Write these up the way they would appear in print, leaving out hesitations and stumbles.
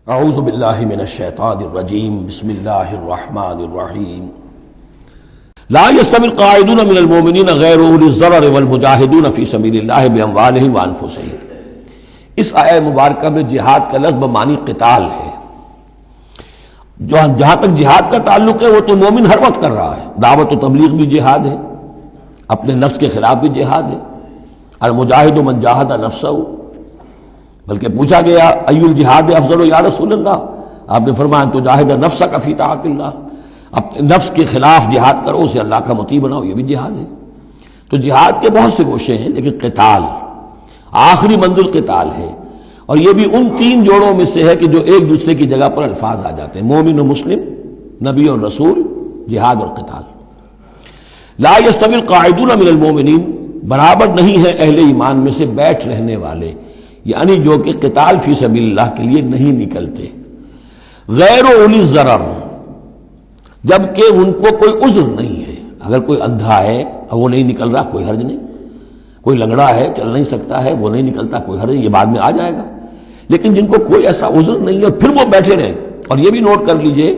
اعوذ باللہ من الشیطان الرجیم بسم اللہ الرحمن الرحیم لا يستوی القاعدون من المؤمنین غیر اولی الضرر والمجاہدون فی سبیل اللہ باموالہم وانفسہم۔ اس آیہ مبارکہ میں جہاد کا لفظ بمعنی قتال ہے۔ جہاں تک جہاد کا تعلق ہے وہ تو مومن ہر وقت کر رہا ہے، دعوت و تبلیغ بھی جہاد ہے، اپنے نفس کے خلاف بھی جہاد ہے۔ المجاہد من جاہد نفسہ، بلکہ پوچھا گیا ای الجہاد افضل یا رسول اللہ، آپ نے فرمایا تو جاہد نفسک فی طاعت اللہ، اپنے نفس کے خلاف جہاد کرو، اسے اللہ کا مطیع بناؤ، یہ بھی جہاد ہے۔ تو جہاد کے بہت سے گوشے ہیں، لیکن قتال آخری منزل قتال ہے، اور یہ بھی ان تین جوڑوں میں سے ہے کہ جو ایک دوسرے کی جگہ پر الفاظ آ جاتے ہیں، مومن و مسلم، نبی اور رسول، جہاد اور قتال۔ لا یستوی القاعدون من المؤمنین، برابر نہیں ہے اہل ایمان میں سے بیٹھ رہنے والے، یعنی جو کہ قتال فی سبیل اللہ کے لیے نہیں نکلتے، غیر اولی الضرر، جبکہ ان کو کوئی عذر نہیں ہے۔ اگر کوئی اندھا ہے اور وہ نہیں نکل رہا، کوئی حرج نہیں، کوئی لنگڑا ہے چل نہیں سکتا ہے وہ نہیں نکلتا، کوئی حرج نہیں، یہ بعد میں آ جائے گا۔ لیکن جن کو کوئی ایسا عذر نہیں ہے پھر وہ بیٹھے رہے، اور یہ بھی نوٹ کر لیجئے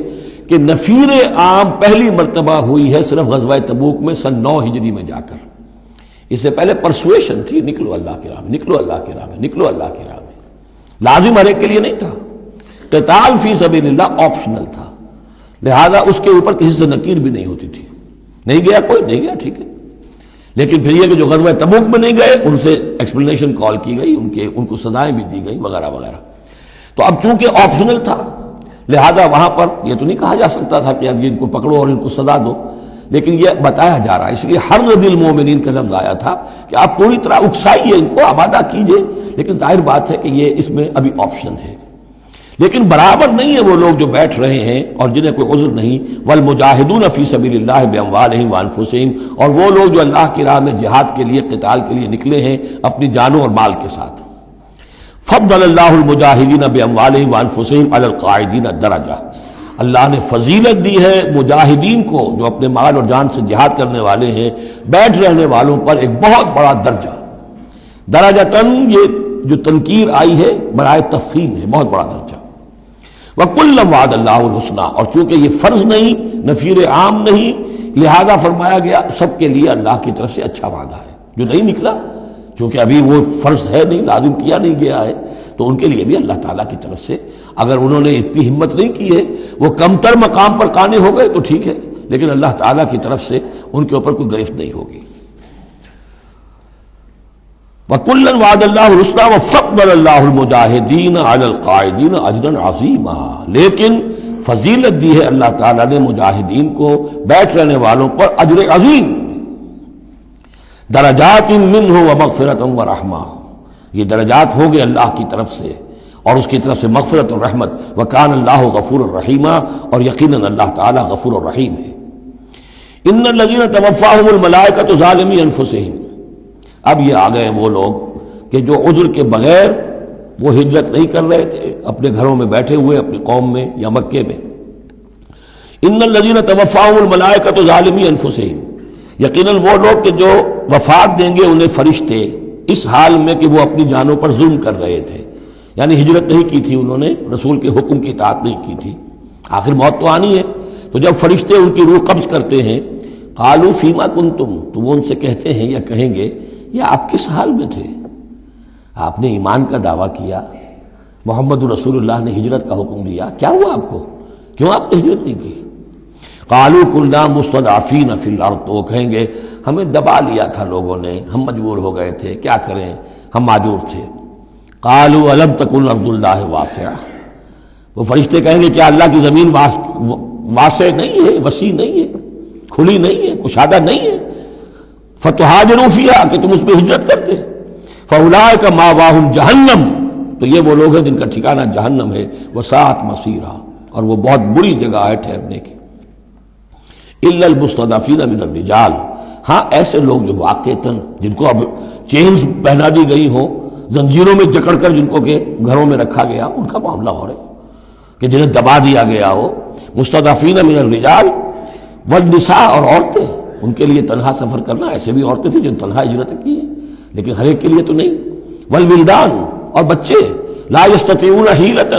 کہ نفیر عام پہلی مرتبہ ہوئی ہے صرف غزوہ تبوک میں سن 9 ہجری میں جا کر۔ اس سے پہلے پرسویشن تھی، نکلو اللہ کی راہ میں، نکلو اللہ کی راہ میں، نکلو اللہ کی راہ میں، لازم ہر ایک کے لیے نہیں تھا۔ قتال فی سبیل اللہ آپشنل تھا، لہذا اس کے اوپر کسی سے نکیر بھی نہیں ہوتی تھی۔ نہیں گیا کوئی، نہیں گیا ٹھیک ہے، لیکن پھر یہ کہ جو غزوہ تبوک میں نہیں گئے ان سے ایکسپلینیشن کال کی گئی، ان کو سزائیں بھی دی گئی وغیرہ وغیرہ۔ تو اب چونکہ آپشنل تھا، لہذا وہاں پر یہ تو نہیں کہا جا سکتا تھا کہ اب ان کو پکڑو اور ان کو سزا دو، لیکن یہ بتایا جا رہا ہے، اس لیے حرض المومنین کا لفظ آیا تھا کہ آپ پوری طرح اکسائیے، ان کو آمادہ کیجئے، لیکن ظاہر بات ہے کہ یہ اس میں ابھی آپشن ہے۔ لیکن برابر نہیں ہے وہ لوگ جو بیٹھ رہے ہیں اور جنہیں کوئی عذر نہیں، والمجاہدون فی سبیل اللہ باموالہم وانفسہم، اور وہ لوگ جو اللہ کی راہ میں جہاد کے لیے، قتال کے لیے نکلے ہیں اپنی جانوں اور مال کے ساتھ۔ فضل اللہ المجاہدین باموالہم وانفسہم علی القاعدین درجہ، اللہ نے فضیلت دی ہے مجاہدین کو جو اپنے مال اور جان سے جہاد کرنے والے ہیں، بیٹھ رہنے والوں پر ایک بہت بڑا درجہ۔ درجتاً یہ جو تنکیر آئی ہے برائے تفخیم ہے، بہت بڑا درجہ۔ وَكُلًّا وَعَدَ اللَّهُ الْحُسْنَىٰ، اور چونکہ یہ فرض نہیں، نفیر عام نہیں، لہذا فرمایا گیا سب کے لیے اللہ کی طرف سے اچھا وعدہ ہے۔ جو نہیں نکلا، چونکہ ابھی وہ فرض ہے نہیں، لازم کیا نہیں گیا ہے، تو ان کے لیے بھی اللہ تعالیٰ کی طرف سے، اگر انہوں نے اتنی ہمت نہیں کی ہے، وہ کمتر مقام پر قانے ہو گئے تو ٹھیک ہے، لیکن اللہ تعالیٰ کی طرف سے ان کے اوپر کوئی گرفت نہیں ہوگی۔ وَكُلًّا وَعَدَ اللَّهُ الْحُسْنَىٰ وَفَضَّلَ اللَّهُ الْمُجَاهِدِينَ عَلَى الْقَاعِدِينَ أَجْرًا عَظِيمًا، لیکن فضیلت دی ہے اللہ تعالیٰ نے مجاہدین کو بیٹھ رہنے والوں پر اجر عظیم۔ درجات منہ ومغفرۃ ورحمہ، یہ درجات ہوں گے اللہ کی طرف سے اور اس کی طرف سے مغفرت اور رحمت۔ وکان اللہ غفور الرحیمہ، اور یقیناً اللہ تعالیٰ غفور الرحیم ہے۔ ان الذین توفاہم الملائکۃ ظالمی انفسہم، اب یہ آ گئے وہ لوگ کہ جو عذر کے بغیر وہ ہجرت نہیں کر رہے تھے، اپنے گھروں میں بیٹھے ہوئے اپنی قوم میں یا مکے میں۔ ان الذین توفاہم الملائکۃ ظالمی انفسہم، یقیناً وہ لوگ کہ جو وفات دیں گے انہیں فرشتے اس حال میں کہ وہ اپنی جانوں پر ظلم کر رہے تھے، یعنی ہجرت نہیں کی تھی انہوں نے، رسول کے حکم کی اطاعت نہیں کی تھی، آخر موت تو آنی ہے۔ تو جب فرشتے ان کی روح قبض کرتے ہیں، قالوا فیما کنتم، تو وہ ان سے کہتے ہیں یا کہیں گے یہ آپ کس حال میں تھے؟ آپ نے ایمان کا دعویٰ کیا، محمد رسول اللہ نے ہجرت کا حکم دیا، کیا ہوا آپ کو؟ کیوں آپ نے ہجرت نہیں کی؟ قالوا كنا مستضعفین فی الارض، تو وہ کہیں گے ہمیں دبا لیا تھا لوگوں نے، ہم مجبور ہو گئے تھے، کیا کریں، ہم معذور تھے۔ قالوا الم تکن ارض اللہ واسعہ، وہ فرشتے کہیں گے کیا اللہ کی زمین واسع نہیں ہے، وسیع نہیں ہے، کھلی نہیں ہے، کشادہ نہیں ہے، فتہاجروا فیہا، کہ تم اس پہ ہجرت کرتے۔ فاولئک مأواہم جہنم، تو یہ وہ لوگ ہیں جن کا ٹھکانہ جہنم ہے، وساءت مصیرا، اور وہ بہت بری جگہ ہے ٹھہرنے کی۔ الا المستضعفین من الرجال، ہاں ایسے لوگ جو واقعتاً جن کو اب چینز پہنا دی گئی ہوں، زنجیروں میں جکڑ کر جن کو کہ گھروں میں رکھا گیا، ان کا معاملہ ہو رہا ہے کہ جنہیں دبا دیا گیا ہو۔ مستضعفین من الرجال والنساء، اور عورتیں، ان کے لیے تنہا سفر کرنا، ایسے بھی عورتیں تھیں جن تنہا ہجرت کی ہے، لیکن ہر ایک کے لیے تو نہیں۔ والولدان، اور بچے، لا یستطیعون حیلۃ،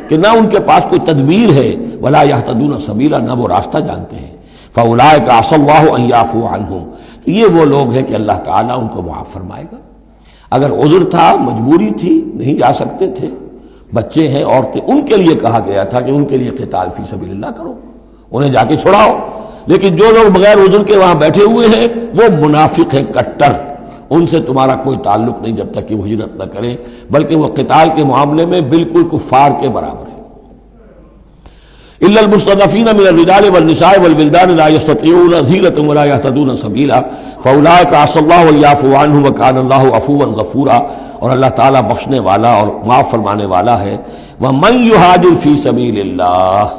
کہ نہ ان کے پاس کوئی تدبیر ہے، ولا یہتدون سبیلا، نہ وہ راستہ جانتے ہیں۔ فاولئک عسى اللہ ان یعفو عنہم، تو یہ وہ لوگ ہیں کہ اللہ تعالیٰ ان کو معاف فرمائے گا۔ اگر عذر تھا، مجبوری تھی، نہیں جا سکتے تھے، بچے ہیں، عورتیں، ان کے لیے کہا گیا تھا کہ ان کے لیے قتال فی سبیل اللہ کرو، انہیں جا کے چھڑاؤ۔ لیکن جو لوگ بغیر عذر کے وہاں بیٹھے ہوئے ہیں وہ منافق ہیں کٹر، ان سے تمہارا کوئی تعلق نہیں جب تک کہ وہ ہجرت نہ کریں، بلکہ وہ قتال کے معاملے میں بالکل کفار کے برابر ہے۔ الا المستضعفین من الرجال والنساء والولدان لا يستطيعون حیلة ولا يهتدون سبیلا فاولئک عسى الله ان يعفو عنهم وكان الله عفوا غفورا، اور اللہ تعالیٰ بخشنے والا اور معاف فرمانے والا ہے۔ ومن يهاجر في سبيل اللہ،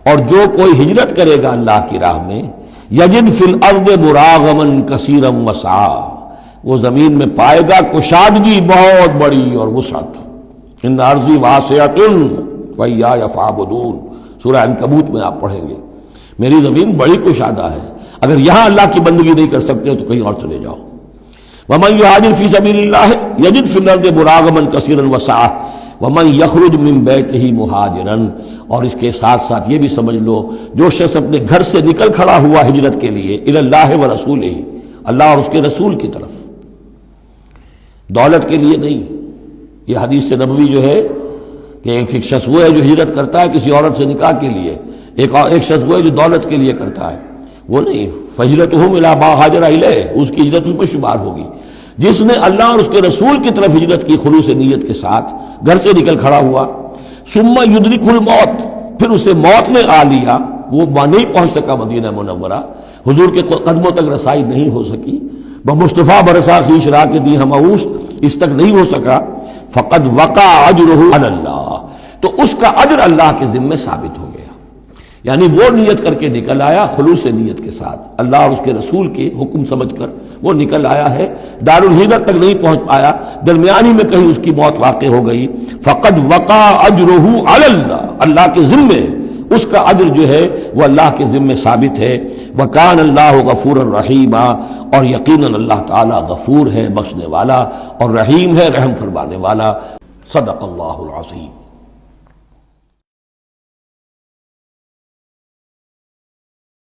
اور جو کوئی ہجرت کرے گا اللہ کی راہ میں، یجد فی الارض مراغما کثیرا وسعا، وہ زمین میں پائے گا کشادگی بہت بڑی اور وسعت۔ ان ارضی واسعۃ فإیایا فاعبدون، سورہ عنکبوت میں آپ پڑھیں گے، میری زمین بڑی کشادہ ہے، اگر یہاں اللہ کی بندگی نہیں کر سکتے تو کہیں اور چلے جاؤ۔ ومن یہاجر فی سبیل اللہ یجد فی الارض مراغما کثیرا وسعا ومن یخرج من بیتہ مہاجرا، اور اس کے ساتھ ساتھ یہ بھی سمجھ لو جو شخص اپنے گھر سے نکل کھڑا ہوا ہجرت کے لیے الی اللہ ورسولہ، اللہ اور اس کے رسول کی طرف، دولت کے لیے نہیں۔ یہ حدیث نبوی جو ہے کہ ایک شخص وہ ہے جو ہجرت کرتا ہے کسی عورت سے نکاح کے لیے، ایک شخص وہ ہے جو دولت کے لیے کرتا ہے، وہ نہیں۔ فہجرتہم الی ما ہاجر الیہ، اس کی ہجرت اس پر شمار ہوگی۔ جس نے اللہ اور اس کے رسول کی طرف ہجرت کی خلوص نیت کے ساتھ، گھر سے نکل کھڑا ہوا، ثم یدرکہ الموت، پھر اسے موت نے آ لیا، وہ نہیں پہنچ سکا مدینہ منورہ، حضور کے قدموں تک رسائی نہیں ہو سکی، بمصطفیٰ برسا خویش راہ کے دی ہماؤس، اس تک نہیں ہو سکا، فقد وقع اجرہ علی اللہ، تو اس کا اجر اللہ کے ذمے ثابت ہو گیا۔ یعنی وہ نیت کر کے نکل آیا خلوص نیت کے ساتھ، اللہ اور اس کے رسول کے حکم سمجھ کر وہ نکل آیا ہے، دارالہجرت تک نہیں پہنچ پایا، درمیانی میں کہیں اس کی موت واقع ہو گئی، فقد وقع اجرہ علی اللہ، اللہ کے ذمے اس کا اجر جو ہے وہ اللہ کے ذمے ثابت ہے۔ وکان اللہ غفورا رحیما، اور یقیناً اللہ تعالیٰ غفور ہے، بخشنے والا، اور رحیم ہے، رحم فرمانے والا۔ صدق اللہ العظیم۔